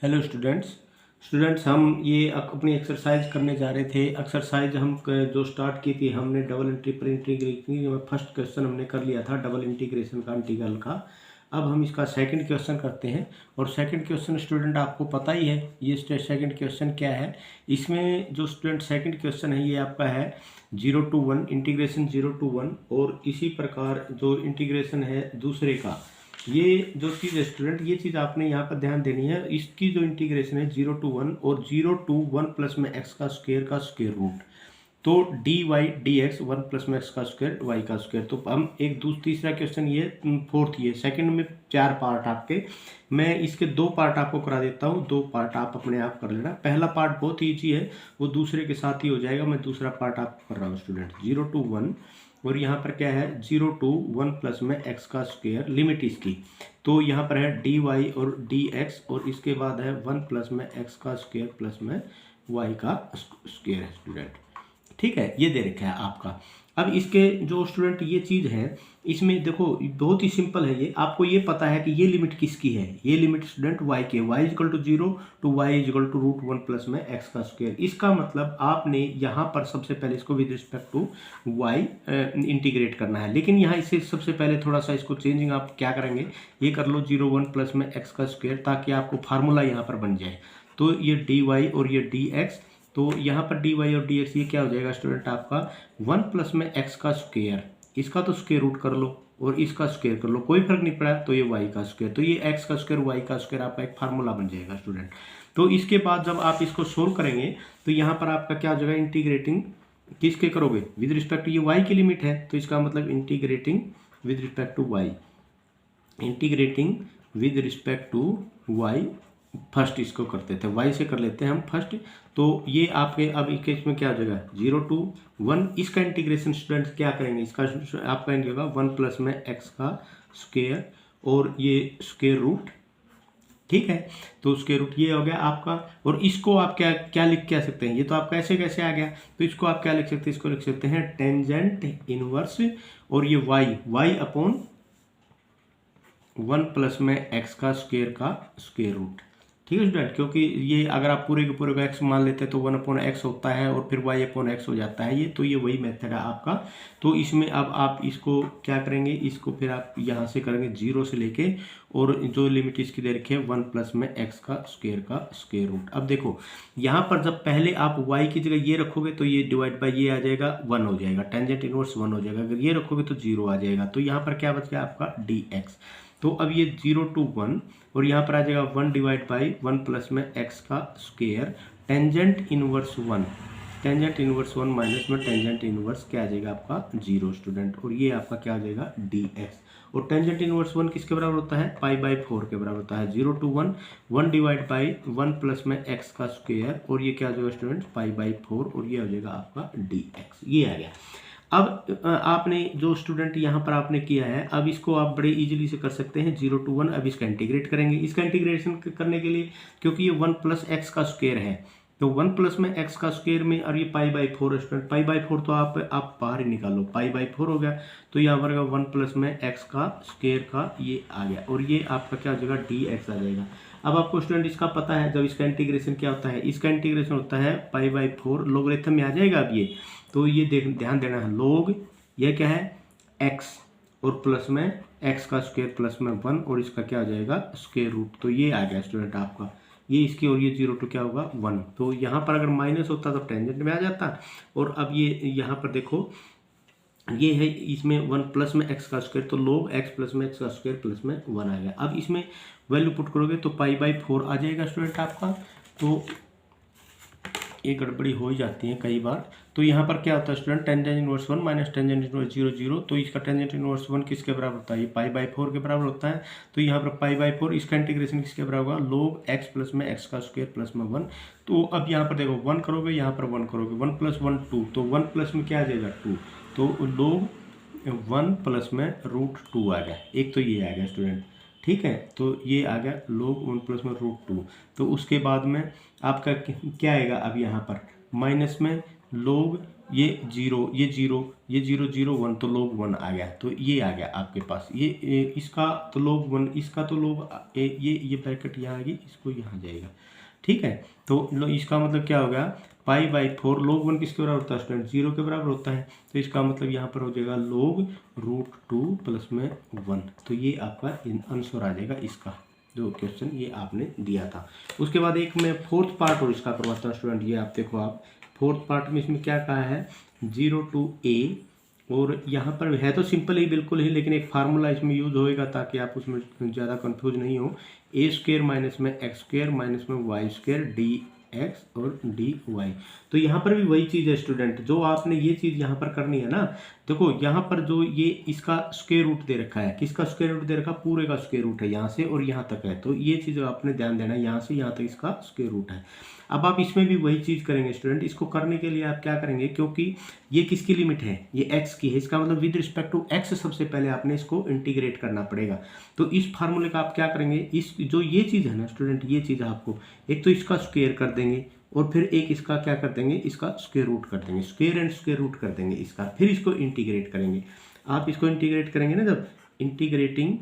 Hello students हम ये अपनी एक्सरसाइज करने जा रहे थे। एक्सरसाइज हम जो स्टार्ट की थी हमने डबल इंटीग्रेशन फर्स्ट क्वेश्चन हमने कर लिया था डबल इंटीग्रेशन का इंटीग्रल का। अब हम इसका सेकंड क्वेश्चन करते हैं और सेकंड क्वेश्चन स्टूडेंट आपको पता ही है ये सेकंड क्वेश्चन क्या है। इसमें जो स्टूडेंट सेकंड क्वेश्चन है ये आपका है 0 to 1 इंटीग्रेशन 0 to 1 और इसी प्रकार जो इंटीग्रेशन है दूसरे का ये जो चीज़ है स्टूडेंट ये चीज़ आपने यहाँ पर ध्यान देनी है। इसकी जो इंटीग्रेशन है 0 to 1 और 0 to 1 प्लस में एक्स का स्क्वायर रूट तो d y d x 1 plus में एक्स का स्क्वायर वाई का स्क्वायर। तो हम एक तीसरा क्वेश्चन ये फोर्थ ये सेकंड में 4 पार्ट आपके मैं इसके 2 पार्ट आपको करा देता हूँ, 2 पार्ट आप अपने आप कर लेना। पहला पार्ट बहुत ईजी है वो दूसरे के साथ ही हो जाएगा। मैं दूसरा पार्ट आपको कर रहा हूँ स्टूडेंट 0 to 1 और यहाँ पर क्या है 0 to 1 प्लस में एक्स का स्क्वायर लिमिट इसकी। तो यहाँ पर है डी वाई और डी एक्स और इसके बाद है 1 प्लस में एक्स का स्क्वायर प्लस में वाई का स्क्वायर है स्टूडेंट। ठीक है ये दे रखा है आपका। अब इसके जो स्टूडेंट ये चीज़ है इसमें देखो बहुत ही सिंपल है। ये आपको ये पता है कि ये लिमिट किसकी है। ये लिमिट स्टूडेंट y के y equal to 0 to y equal to root 1 plus में x का स्क्वायर। इसका मतलब आपने यहाँ पर सबसे पहले इसको with respect to y integrate करना है। लेकिन यहाँ इससे सबसे पहले थोड़ा सा इसको चेंजिंग आप क्या करेंगे ये कर लो 0 1 प्लस में x का स्क्वायर ताकि आपको फार्मूला यहाँ पर बन जाए। तो ये डी वाई और ये डी एक्स तो यहाँ पर डी वाई और डी एक्स ये क्या हो जाएगा स्टूडेंट आपका 1 प्लस में एक्स का स्क्वायर। इसका तो स्क्वायर रूट कर लो और इसका स्क्वायर कर लो कोई फर्क नहीं पड़ा तो ये वाई का स्क्वायर। तो ये एक्स का स्क्वायर वाई का स्क्वायर आपका एक फार्मूला बन जाएगा स्टूडेंट। तो इसके बाद जब आप इसको सोल्व करेंगे तो यहाँ पर आपका क्या हो जाएगा इंटीग्रेटिंग किसके करोगे विद रिस्पेक्ट टू ये वाई की लिमिट है तो इसका मतलब integrating with respect to y integrating with respect to y. First इसको करते थे वाई से कर लेते हैं हम फर्स्ट। तो ये आपके अब इस केस में क्या हो जाएगा 0 to 1 इसका इंटीग्रेशन स्टूडेंट्स क्या करेंगे इसका आपका होगा 1 प्लस में एक्स का स्क्वायर और ये स्क्वायर रूट। ठीक है तो स्क्वायर रूट ये हो गया आपका। और इसको आप क्या क्या लिख क्या सकते हैं ये तो आपका ऐसे कैसे आ गया तो इसको आप क्या लिख सकते हैं इसको लिख सकते हैं टेंजेंट इनवर्स और ये वाई अपॉन 1 प्लस में एक्स का स्क्वायर रूट। ठीक है स्टूडेंट क्योंकि ये अगर आप पूरे के पूरे को एक्स मान लेते हैं तो 1 अपॉन एक्स होता है और फिर वाई अपॉन एक्स हो जाता है ये। तो ये वही मेथड है आपका। तो इसमें अब आप इसको क्या करेंगे इसको फिर आप यहाँ से करेंगे 0 से लेके और जो लिमिट इसकी दे रखी है 1 प्लस में एक्स का स्क्वायर रूट। अब देखो यहाँ पर जब पहले आप वाई की जगह ये रखोगे तो ये डिवाइड बाई ये आ जाएगा 1 हो जाएगा टेंजेंट इनवर्स 1 हो जाएगा। अगर ये रखोगे तो 0 आ जाएगा। तो यहाँ पर क्या बच गया आपका डी एक्स। तो अब ये 0 to 1 और यहाँ पर आ जाएगा 1 डिवाइड बाई 1 प्लस में एक्स का स्क्वायर टेंजेंट इनवर्स 1 माइनस में टेंजेंट इनवर्स क्या आ जाएगा आपका 0 स्टूडेंट। और ये आपका क्या आ जाएगा डी एक्स और टेंजेंट इनवर्स 1 किसके बराबर होता है पाई बाई 4 के बराबर होता है। 0 to 1 1 डिवाइड बाई 1 प्लस में एक्स का स्क्वायर और ये क्या हो जाएगा स्टूडेंट पाई बाई 4 और ये हो जाएगा आपका डी एक्स ये आ गया। अब आपने जो स्टूडेंट यहाँ पर आपने किया है अब इसको आप बड़े इजीली से कर सकते हैं 0 to 1। अब इसका इंटीग्रेट करेंगे इसका इंटीग्रेशन करने के लिए क्योंकि ये 1 प्लस एक्स का स्क्वायर है तो 1 प्लस में एक्स का स्क्वायर में और ये pi by 4 student pi by 4 तो आप बाहर ही निकालो पाई बाई 4 हो गया। तो यहाँ पर 1 प्लस में एक्स का स्क्वायर का ये आ गया और ये आपका क्या हो जाएगा डी एक्स आ जाएगा। अब आपको स्टूडेंट इसका पता है जब इसका इंटीग्रेशन क्या होता है इसका इंटीग्रेशन होता है पाई बाई 4 लोगरिथम में आ जाएगा। अब ये तो ये ध्यान देना है लोग ये क्या है x और प्लस में x का स्क्वायर प्लस में 1 और इसका क्या हो जाएगा स्क्वायर रूट। तो ये आ गया स्टूडेंट आपका ये इसकी और ये 0 to क्या होगा 1। तो यहाँ पर अगर माइनस होता तो टेंजेंट में आ जाता। और अब ये यहाँ पर देखो ये है इसमें 1 प्लस में एक्स का स्क्वायर तो लोग x प्लस में एक्स का स्क्वायर प्लस में 1 आ गया। अब इसमें वैल्यू पुट करोगे तो पाई बाई 4 आ जाएगा स्टूडेंट आपका। तो ये गड़बड़ी हो ही जाती है कई बार। तो यहाँ पर क्या होता है student tangent inverse 1 minus tangent inverse 0 0 तो इसका टेंजेंट इनवर्स 1 किसके बराबर होता है ये पाई बाई 4 के बराबर होता है। तो यहाँ पर पाई बाई 4 इसका इंटीग्रेशन किसके बराबर होगा लोग x प्लस में एक्स का स्क्वायर प्लस में 1। तो अब यहाँ पर देखो 1 करोगे यहाँ पर 1 करोगे 1 प्लस 1 2 तो 1 प्लस में क्या आ जाएगा 2 तो लोग 1 प्लस में रूट 2 आ गया। एक तो ये आ गया स्टूडेंट। ठीक है तो ये आ गया लोग 1 प्लस में रूट 2। तो उसके बाद में आपका क्या आएगा अब यहाँ पर माइनस में लोग ये जीरो, ये जीरो, ये जीरो जीरो वन, तो log 1 आ गया। तो ये आ गया आपके पास, ये इसका तो log 1, इसका तो ये ब्रैकेट यहाँ आएगी, इसको यहाँ जाएगा, ठीक है। तो इसका मतलब क्या हो गया, π/4 log 1 किसके बराबर होता है स्टूडेंट, 0 के बराबर होता है। तो इसका मतलब यहाँ पर हो जाएगा log√2 प्लस में 1। तो ये आपका आंसर आ जाएगा इसका, जो क्वेश्चन ये आपने दिया था। उसके बाद एक मैं फोर्थ पार्ट और इसका करवाता हूँ स्टूडेंट। ये आप देखो, आप फोर्थ पार्ट में इसमें क्या कहा है, 0 to a, और यहाँ पर है तो सिंपल ही बिल्कुल ही, लेकिन एक फार्मूला इसमें यूज होएगा ताकि आप उसमें ज़्यादा कंफ्यूज नहीं हो। a² माइनस में x² माइनस में y² dx और dy। तो यहाँ पर भी वही चीज़ है स्टूडेंट, जो आपने ये चीज़ यहाँ पर करनी है ना। देखो यहाँ पर जो ये इसका स्क्वायर रूट दे रखा है, किसका स्क्वायर रूट दे रखा, पूरे का स्क्वायर रूट है, यहाँ से और यहाँ तक है। तो ये चीज़ आपने ध्यान देना है, यहाँ से यहाँ तक इसका स्क्वायर रूट है। अब आप इसमें भी वही चीज़ करेंगे स्टूडेंट। इसको करने के लिए आप क्या करेंगे, क्योंकि ये किसकी लिमिट है, ये x की है, इसका मतलब विद रिस्पेक्ट टू x सबसे पहले आपने इसको इंटीग्रेट करना पड़ेगा। तो इस फार्मूले का आप क्या करेंगे, इस जो ये चीज़ है ना स्टूडेंट, ये चीज़ आपको एक तो इसका स्क्वायर कर देंगे और फिर एक इसका क्या कर देंगे, इसका स्क्वायर रूट कर देंगे, स्क्वायर एंड स्क्वायर रूट कर देंगे इसका, फिर इसको इंटीग्रेट करेंगे। आप इसको इंटीग्रेट करेंगे ना, जब इंटीग्रेटिंग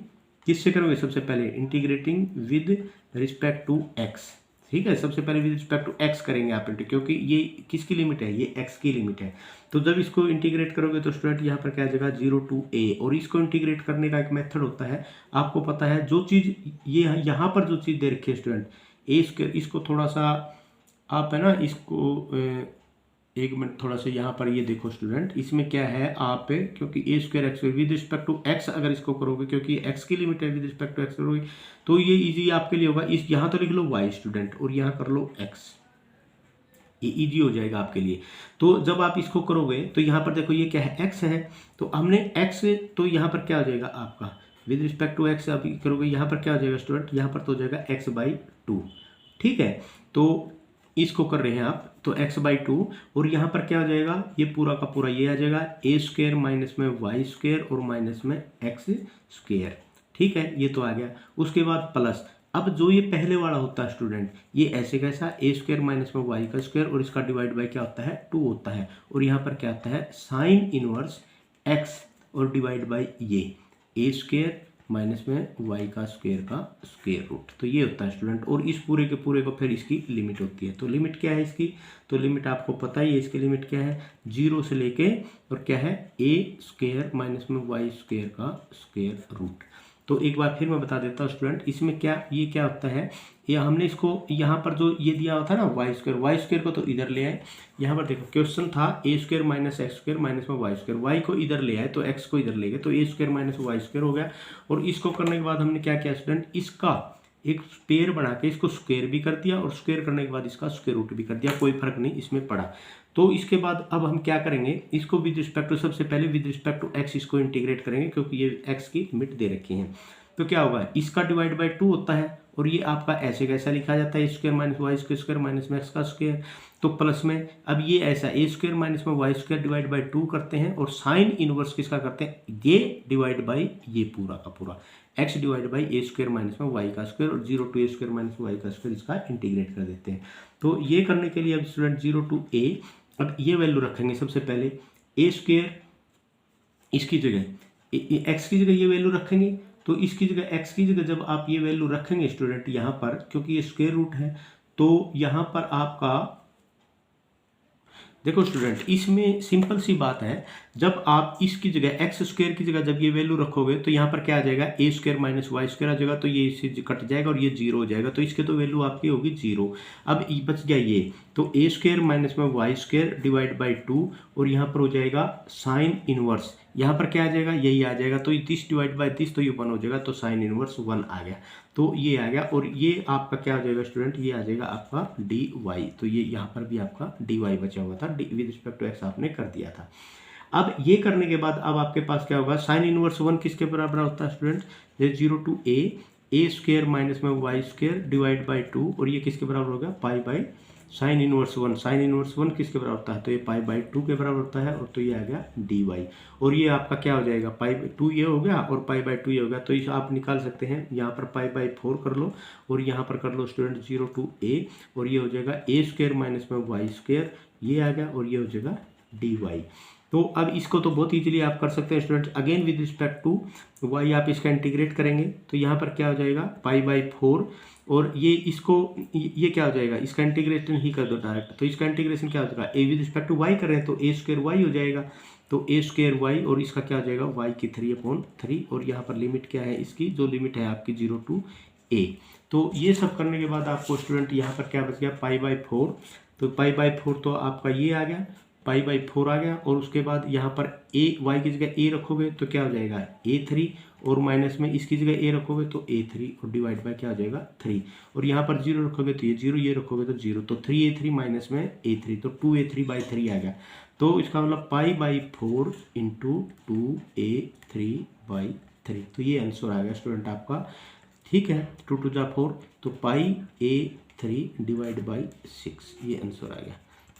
किससे करोगे, सबसे पहले integrating with respect to x, ठीक है। सबसे पहले विद रिस्पेक्ट टू एक्स करेंगे आप, क्योंकि ये किसकी लिमिट है, ये एक्स की लिमिट है। तो जब इसको इंटीग्रेट करोगे तो स्टूडेंट यहाँ पर क्या आ जाएगा, 0 to a। और इसको इंटीग्रेट करने का एक मेथड होता है, आपको पता है, जो चीज़ ये यहाँ पर जो चीज़ दे रखी है स्टूडेंट, इसको थोड़ा सा आप है ना, इसको एक मिनट थोड़ा सा यहाँ पर ये देखो स्टूडेंट, इसमें क्या है आप, क्योंकि a² x with respect to x अगर इसको करोगे, क्योंकि x की लिमिट है, विद रिस्पेक्ट टू x करोगे तो ये इजी आपके लिए होगा। इस यहाँ तो लिख लो y स्टूडेंट और यहाँ कर लो x, ये इजी हो जाएगा आपके लिए। तो जब आप इसको करोगे तो यहाँ पर देखो ये क्या है, x है, तो हमने x, तो यहाँ पर क्या हो जाएगा आपका विद रिस्पेक्ट टू x आप करोगे, यहाँ पर क्या हो जाएगा स्टूडेंट, यहाँ पर तो हो जाएगा x/2, ठीक है। तो इसको कर रहे हैं आप, तो x/2, और यहाँ पर क्या हो जाएगा, ये पूरा का पूरा ये आ जाएगा a² माइनस में y² और माइनस में x², ठीक है, ये तो आ गया। उसके बाद प्लस, अब जो ये पहले वाला होता है स्टूडेंट, ये ऐसे कैसा, a² माइनस में y² और इसका डिवाइड बाय क्या होता है, 2 होता है, और यहाँ पर क्या आता है साइन इनवर्स x और डिवाइड बाय ये a² माइनस में y का स्क्वायर रूट। तो ये होता है स्टूडेंट, और इस पूरे के पूरे को फिर इसकी लिमिट होती है। तो लिमिट क्या है इसकी, तो लिमिट आपको पता ही है, इसकी लिमिट क्या है, 0 से लेके और क्या है a² माइनस में y² का स्क्वायर रूट। तो एक बार फिर मैं बता देता हूँ स्टूडेंट, इसमें क्या, ये क्या होता है, या हमने इसको यहाँ पर जो ये दिया होता है ना y² को तो इधर ले आए। यहाँ पर देखो क्वेश्चन था a² माइनस x² माइनस में y², y को इधर ले आए तो x को इधर ले गए, तो a² माइनस y² हो गया। और इसको करने के बाद हमने क्या किया स्टूडेंट, इसका एक पेयर बना के इसको स्क्वायर भी कर दिया, और स्क्वायर करने के बाद इसका स्क्वायर रूट भी कर दिया, कोई फर्क नहीं इसमें पड़ा। तो इसके बाद अब हम क्या करेंगे, इसको विद रिस्पेक्ट टू, सबसे पहले विद रिस्पेक्ट टू x इसको इंटीग्रेट करेंगे, क्योंकि ये x की लिमिट दे रखी है। तो क्या होगा, इसका डिवाइड बाय 2 होता है, और ये आपका ऐसे कैसा लिखा जाता है, a² माइनस y² माइनस में x का स्क्वायर। तो प्लस में अब ये ऐसा a² माइनस में y² डिवाइड बाय 2 करते हैं, और साइन इनवर्स किसका करते हैं, ये डिवाइड बाय ये पूरा का पूरा x divide by a² minus में y का स्क्वायर, और 0 to a² माइनस y का स्क्वायर इसका इंटीग्रेट कर देते हैं। तो ये करने के लिए अब स्टूडेंट 0 to a, अब ये वैल्यू रखेंगे सबसे पहले, a² इसकी जगह x की जगह ये वैल्यू रखेंगे। तो इसकी जगह x की जगह जब आप ये वैल्यू रखेंगे स्टूडेंट यहाँ पर, क्योंकि ये स्क्वायर रूट है, तो यहाँ पर आपका देखो स्टूडेंट, इसमें सिंपल सी बात है, जब आप इसकी जगह x² की जगह जब ये वैल्यू रखोगे तो यहाँ पर क्या आ जाएगा, a² माइनस y² आ जाएगा, तो ये इससे कट जाएगा और ये 0 हो जाएगा, तो इसके तो वैल्यू आपकी होगी 0। अब बच गया ये, तो a² माइनस में y² डिवाइड बाई 2, और यहाँ पर हो जाएगा साइन इनवर्स, यहाँ पर क्या आ जाएगा, यही आ जाएगा, तो 30 डिवाइड बाई 30 तो ये 1 हो जाएगा, तो साइन इनवर्स 1 आ गया। तो ये आ गया, और ये आपका क्या हो जाएगा स्टूडेंट, ये आ जाएगा आपका dy। तो ये यहाँ पर भी आपका dy बचा हुआ था, विद रिस्पेक्ट टू x आपने कर दिया था। अब ये करने के बाद अब आपके पास क्या होगा, साइन इनवर्स 1 किसके बराबर होता है स्टूडेंट, ये 0 to a² माइनस में y² डिवाइड बाई 2, और ये किसके बराबर होगा, pi by sine inverse 1। Sine inverse 1 किसके बराबर होता है, तो ये पाई बाई 2 के बराबर होता है, और तो ये आ गया dy। और ये आपका क्या हो जाएगा, पाई बाई 2 ये हो गया और पाई बाई 2 ये हो गया। तो इसे आप निकाल सकते हैं, यहाँ पर पाई बाई 4 कर लो, और यहाँ पर कर लो स्टूडेंट 0 to a, और ये हो जाएगा a² माइनस में y², ये आ गया, और ये हो जाएगा डी वाई। तो अब इसको तो बहुत इजीली आप कर सकते हैं student. Again with respect to y आप इसका इंटीग्रेट करेंगे तो यहाँ पर क्या हो जाएगा पाई बाई 4, और ये इसको ये क्या हो जाएगा, इसका इंटीग्रेशन ही कर दो डायरेक्ट। तो इसका इंटीग्रेशन क्या हो जाएगा, a with respect to y कर रहे हैं तो ए स्क्वायर वाई हो जाएगा, तो ए स्क्वायर वाई और इसका क्या हो जाएगा वाई की 3/3, और यहाँ पर लिमिट क्या है इसकी, जो लिमिट है आपकी 0 to a। तो ये सब करने के बाद आपको स्टूडेंट यहाँ पर क्या बच गया पाई बाई 4, तो पाई बाई 4 तो आपका ये आ गया, पाई बाई 4 आ गया, और उसके बाद यहाँ पर ए वाई की जगह ए रखोगे तो क्या हो जाएगा a3, और माइनस में इसकी जगह ए रखोगे तो a3, और डिवाइड बाय क्या हो जाएगा 3, और यहाँ पर 0 रखोगे तो ये 0, ये रखोगे तो 0, तो 3a3 माइनस में a3, तो 2a3/3 आ गया। तो इसका मतलब पाई बाई 4 इंटू 2a3/3, तो ये आंसर आ गया स्टूडेंट आपका। ठीक है, 2 2 जा 4, तो पाई a3 डिवाइड बाई 6, ये आंसर आ गया।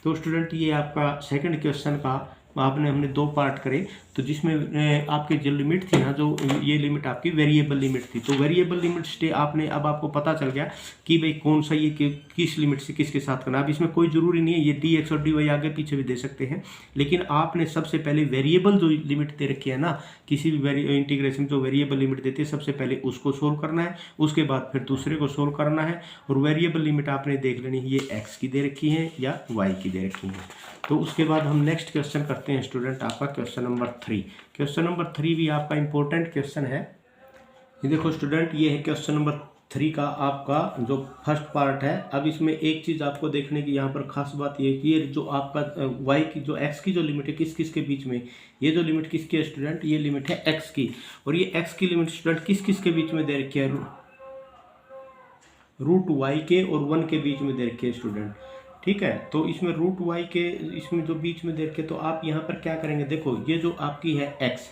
तो स्टूडेंट ये आपका सेकंड क्वेश्चन का हमने 2 पार्ट करे, तो जिसमें आपके जो लिमिट थी ना, जो ये लिमिट आपकी वेरिएबल लिमिट थी, तो वेरिएबल लिमिट से आपने अब आपको पता चल गया कि भाई कौन सा ये किस लिमिट से किसके साथ करना। अब इसमें कोई ज़रूरी नहीं है, ये डी एक्स और डी वाई आगे पीछे भी दे सकते हैं, लेकिन आपने सबसे पहले वेरिएबल जो लिमिट दे रखी है ना, किसी भी इंटीग्रेशन जो वेरिएबल लिमिट देती है सबसे पहले उसको सोल्व करना है, उसके बाद फिर दूसरे को सोल्व करना है, और वेरिएबल लिमिट आपने देख लेनी है ये एक्स की दे रखी है या वाई की दे रखी है। तो उसके बाद हम नेक्स्ट क्वेश्चन करते हैं स्टूडेंट आपका क्वेश्चन नंबर 3। क्वेश्चन नंबर 3 भी आपका इंपॉर्टेंट क्वेश्चन है। ये देखो स्टूडेंट, ये है क्वेश्चन नंबर 3 का आपका जो फर्स्ट पार्ट है। अब इसमें एक चीज़ आपको देखने की यहाँ पर खास बात ये कि ये जो आपका वाई की जो एक्स की जो लिमिट है किस किस के बीच में, ये जो लिमिट किसकी है स्टूडेंट, ये लिमिट है एक्स की, और ये एक्स की लिमिट स्टूडेंट किस किस के बीच में दे रखी है, रूट वाई के और 1 के बीच में दे रखी है स्टूडेंट। ठीक है, तो इसमें रूट वाई के इसमें जो बीच में देखे, तो आप यहाँ पर क्या करेंगे, देखो ये जो आपकी है एक्स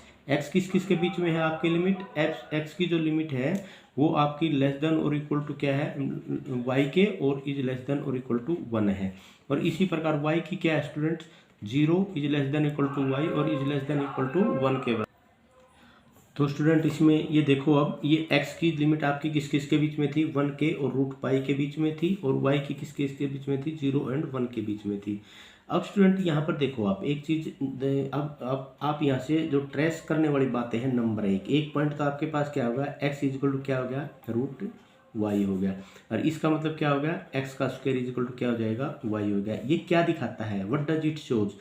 किस किस के बीच में है आपकी लिमिट, एक्स की जो लिमिट है वो आपकी लेस देन और इक्वल टू क्या है वाई के, और इज लेस देन और इक्वल टू 1 है। और इसी प्रकार वाई की क्या है student 0 is less than equal to y, और is less than equal to 1 के। तो स्टूडेंट इसमें ये देखो, अब ये x की लिमिट आपकी किस किस के बीच में थी, 1 के और रूट पाई के बीच में थी, और y की किस किस के बीच में थी, 0 and 1 के बीच में थी। अब स्टूडेंट यहाँ पर देखो आप एक चीज़, अब आप यहाँ से जो ट्रेस करने वाली बातें हैं, नंबर एक पॉइंट तो आपके पास क्या होगा, x इजिकल टू क्या हो गया रूट वाई हो गया, और इसका मतलब क्या हो गया एक्स का स्क्वायर इजिकल टू क्या हो जाएगा वाई हो गया। ये क्या दिखाता है, what does it shows,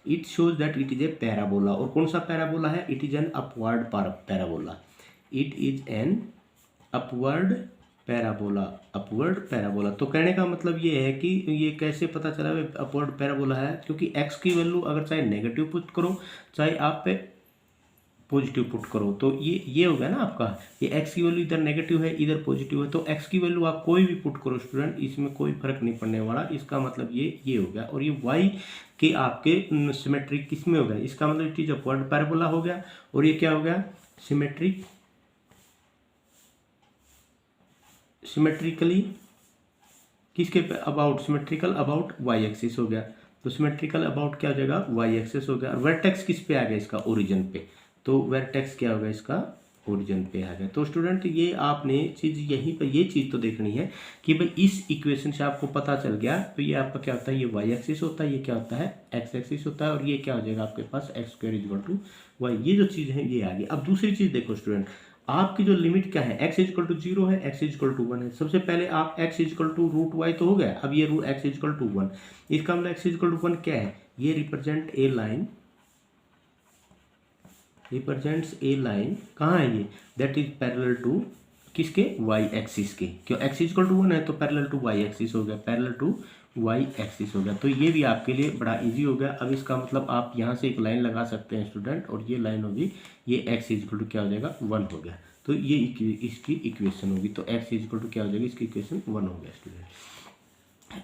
it shows that it is a parabola. और कौन सा पैराबोला है, it is an upward parabola, it is an upward parabola. तो कहने का मतलब ये है कि ये कैसे पता चला अपवर्ड पैराबोला है, क्योंकि एक्स की वैल्यू अगर चाहे नेगेटिव पुट करो चाहे आप पे पॉजिटिव पुट करो, तो ये हो गया ना आपका, ये एक्स की वैल्यू इधर नेगेटिव है इधर पॉजिटिव है, तो एक्स की वैल्यू आप कोई भी पुट करो स्टूडेंट, इसमें कोई फर्क नहीं पड़ने वाला। इसका मतलब ये हो गया, और ये वाई के आपके सिमेट्रिक किस में हो गया, इसका मतलब इट इज अपवर्ड पैराबोला हो गया, और ये क्या हो गया सिमेट्रिकली किसके about, symmetrical about y axis हो गया। तो सिमेट्रिकल अबाउट क्या हो जाएगा वाई एक्सिस हो गया, और वर्टेक्स किस पे आ गया इसका ओरिजिन पे, तो वर्टेक्स क्या होगा इसका ओरिजिन पे आ गया। तो स्टूडेंट ये आपने चीज़ यहीं पर ये चीज़ तो देखनी है कि भाई इस इक्वेशन से आपको पता चल गया, तो ये आपका क्या होता है, ये वाई एक्सिस होता है, ये क्या होता है एक्स एक्सिस होता है, और ये क्या हो जाएगा आपके पास x square equal to y. ये जो चीज़ है ये आ गई। अब दूसरी चीज़ देखो स्टूडेंट, आपकी जो लिमिट क्या है, एक्स इक्वल टू 0 है, एक्स इक्वल टू 1 है। सबसे पहले आप x equal to root y तो हो गया, अब ये एक्स इक्वल टू 1, इसका मतलब एक्स इक्वल टू 1 क्या है, ये represent a line, represents A line, कहाँ है ये, दैट इज पैरेलल टू किसके वाई एक्सिस के, क्यों एक्स इक्वल टू 1 है तो पैरेलल टू वाई एक्सिस हो गया, पैरेलल टू वाई एक्सिस हो गया। तो ये भी आपके लिए बड़ा इजी हो गया। अब इसका मतलब आप यहाँ से एक लाइन लगा सकते हैं स्टूडेंट, और ये लाइन होगी, ये एक्स इक्वल टू क्या हो जाएगा 1 हो गया, तो ये इसकी इक्वेशन होगी, तो एक्स इक्वल टू क्या हो जाएगी इसकी इक्वेशन 1 हो गया स्टूडेंट।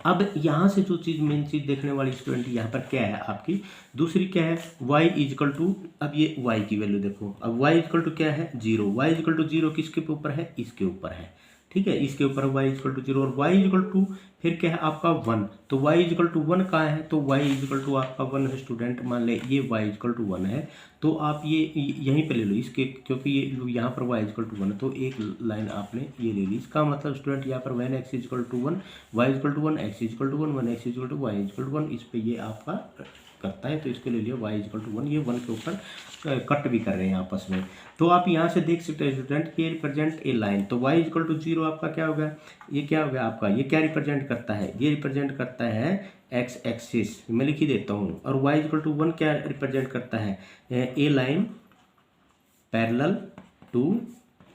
अब यहाँ से जो चीज़ मेन चीज़ देखने वाली स्टूडेंट यहाँ पर क्या है आपकी, दूसरी क्या है y इजिकल टू, अब ये y की वैल्यू देखो, अब y इजिकल टू क्या है 0, y इजिकल टू 0 किसके ऊपर है, इसके ऊपर है, ठीक है, इसके ऊपर y इजिकल टू 0, और y इजिकल टू फिर क्या है आपका 1, तो y इजिकल टू 1 कहाँ है, तो y इजिकल टू आपका 1 है स्टूडेंट, मान ले ये y इजिकल टू 1 है, तो आप ये यहीं पे ले लो इसके, क्योंकि ये यहाँ पर y इजिकल टू 1 है, तो एक लाइन आपने ये ले ली। इसका मतलब स्टूडेंट यहाँ पर when x equal to 1, y equal to 1, x equal to 1, 1 x equal to y equal to 1, इस पर ये आपका करता है, तो इसके लिए लिया y इक्वल टू 1, ये 1 के ऊपर कट भी कर रहे हैं आपस में। तो आप यहाँ से देख सकते हैं स्टूडेंट ये रिप्रेजेंट ए लाइन, तो y इक्वल टू 0 आपका क्या होगा, ये क्या होगा आपका, ये क्या रिप्रेजेंट करता है, ये रिप्रेजेंट करता है x एक्सिस, मैं लिख ही देता हूँ। और y इक्वल टू 1 क्या रिप्रेजेंट करता है, a line parallel to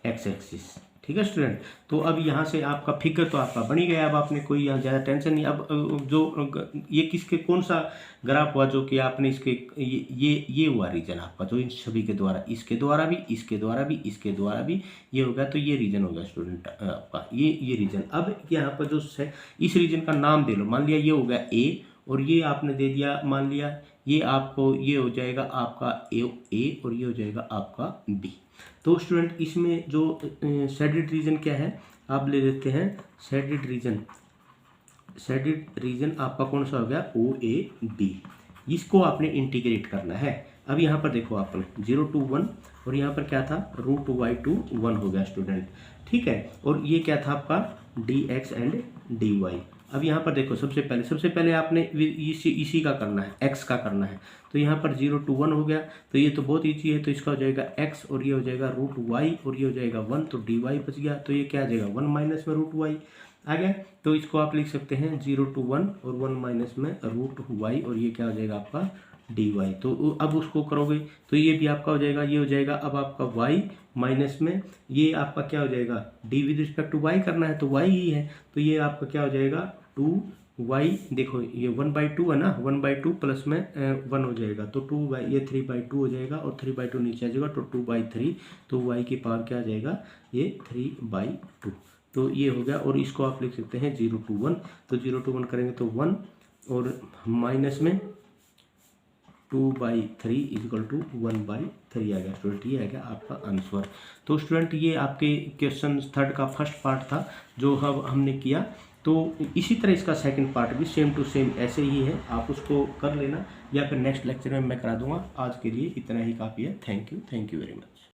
x axis. ठीक है स्टूडेंट, तो अब यहाँ से आपका फिगर तो आपका बन ही गया, अब आपने कोई यहाँ ज़्यादा टेंशन नहीं। अब जो ये किसके कौन सा ग्राफ हुआ जो कि आपने इसके ये हुआ रीजन आपका, जो इन सभी के द्वारा, इसके द्वारा भी, इसके द्वारा भी, इसके द्वारा भी ये हो गया, तो ये रीजन हो गया स्टूडेंट आपका, ये रीजन। अब यहाँ पर जो इस रीजन का नाम दे लो, मान लिया ये हो गया ए, और ये आपने दे दिया, मान लिया ये आपको, ये हो जाएगा आपका ए और ये हो जाएगा आपका बी। तो स्टूडेंट इसमें जो शेडेड रीजन क्या है, आप ले लेते हैं शेडेड रीजन आपका कौन सा हो गया, ओ ए बी। इसको आपने इंटीग्रेट करना है। अब यहाँ पर देखो आपने 0 to 1 और यहाँ पर क्या था √y to 1 हो गया स्टूडेंट। ठीक है, और ये क्या था आपका dx एंड dy। अब यहाँ पर देखो सबसे पहले आपने इसी का करना है, x का करना है। तो यहाँ पर 0 to 1 हो गया, तो ये तो बहुत ईजी है, तो इसका हो जाएगा x और ये हो जाएगा √y और ये हो जाएगा 1, तो dy बच गया, तो ये क्या आ जाएगा 1 माइनस में √y आ गया। तो इसको आप लिख सकते हैं 0 to 1 और 1 माइनस में √y और ये क्या हो जाएगा आपका dy। तो अब उसको करोगे तो ये भी आपका हो जाएगा, ये हो जाएगा अब आपका y माइनस में ये आपका क्या हो जाएगा d with respect to y करना है, तो y ही है, तो ये आपका क्या हो जाएगा 2y, देखो ये 1/2 है ना, 1/2 प्लस में 1 हो जाएगा, तो 2y, ये 3/2 हो जाएगा और 3/2 नीचे आ जाएगा, तो 2/3, तो y की पावर क्या आ जाएगा, ये 3/2। तो ये हो गया, और इसको आप लिख सकते हैं 0 to 1, तो 0 to 1 करेंगे तो 1 और माइनस में 2/3 इक्वल टू 1/3 आ गया स्टूडेंट, ये आ गया आपका आंसर। तो स्टूडेंट ये आपके क्वेश्चन 3 का फर्स्ट पार्ट था जो हमने किया। तो इसी तरह इसका सेकंड पार्ट भी सेम टू सेम ऐसे ही है, आप उसको कर लेना या फिर नेक्स्ट लेक्चर में मैं करा दूंगा। आज के लिए इतना ही काफ़ी है। Thank you very much.